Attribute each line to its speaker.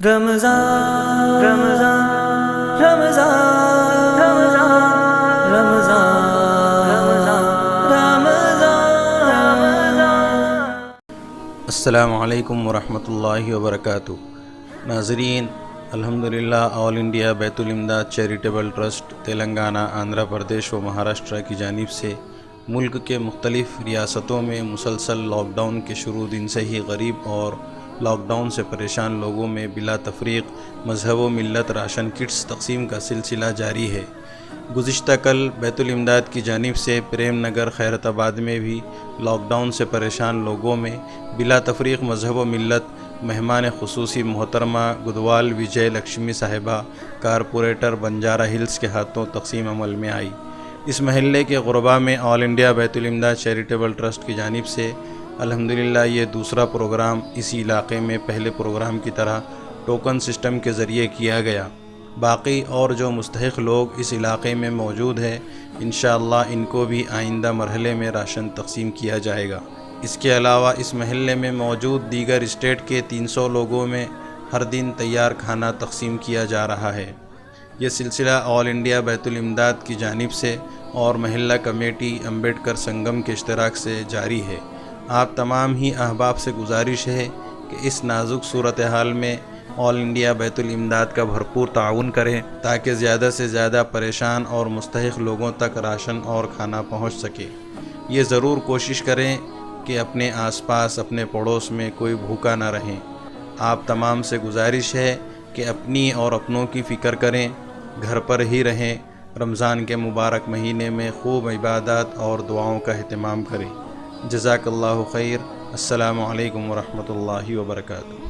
Speaker 1: رمضان رمضان رمضان رمضان رمضان۔
Speaker 2: السلام علیکم ورحمۃ اللہ وبرکاتہ۔ ناظرین، الحمدللہ آل انڈیا بیت الامداد چیریٹیبل ٹرسٹ تلنگانہ، آندھرا پردیش و مہاراشٹر کی جانب سے ملک کے مختلف ریاستوں میں مسلسل لاک ڈاؤن کے شروع دن سے ہی غریب اور لاک ڈاؤن سے پریشان لوگوں میں بلا تفریق مذہب و ملت راشن کٹس تقسیم کا سلسلہ جاری ہے۔ گزشتہ کل بیت الامداد کی جانب سے پریم نگر خیرت آباد میں بھی لاک ڈاؤن سے پریشان لوگوں میں بلا تفریق مذہب و ملت مہمان خصوصی محترمہ گدوال وجے لکشمی صاحبہ کارپوریٹر بنجارہ ہلز کے ہاتھوں تقسیم عمل میں آئی۔ اس محلے کے غرباء میں آل انڈیا بیت الامداد چیریٹیبل ٹرسٹ کی جانب سے الحمدللہ یہ دوسرا پروگرام اسی علاقے میں پہلے پروگرام کی طرح ٹوکن سسٹم کے ذریعے کیا گیا۔ باقی اور جو مستحق لوگ اس علاقے میں موجود ہیں انشاءاللہ ان کو بھی آئندہ مرحلے میں راشن تقسیم کیا جائے گا۔ اس کے علاوہ اس محلے میں موجود دیگر اسٹیٹ کے 300 لوگوں میں ہر دن تیار کھانا تقسیم کیا جا رہا ہے۔ یہ سلسلہ آل انڈیا بیت الامداد کی جانب سے اور محلہ کمیٹی امبیڈکر سنگم کے اشتراک سے جاری ہے۔ آپ تمام ہی احباب سے گزارش ہے کہ اس نازک صورتحال میں آل انڈیا بیت الامداد کا بھرپور تعاون کریں تاکہ زیادہ سے زیادہ پریشان اور مستحق لوگوں تک راشن اور کھانا پہنچ سکے۔ یہ ضرور کوشش کریں کہ اپنے آس پاس اپنے پڑوس میں کوئی بھوکا نہ رہیں۔ آپ تمام سے گزارش ہے کہ اپنی اور اپنوں کی فکر کریں، گھر پر ہی رہیں، رمضان کے مبارک مہینے میں خوب عبادات اور دعاؤں کا اہتمام کریں۔ جزاک اللہ خیر۔ السلام علیکم ورحمۃ اللہ وبرکاتہ۔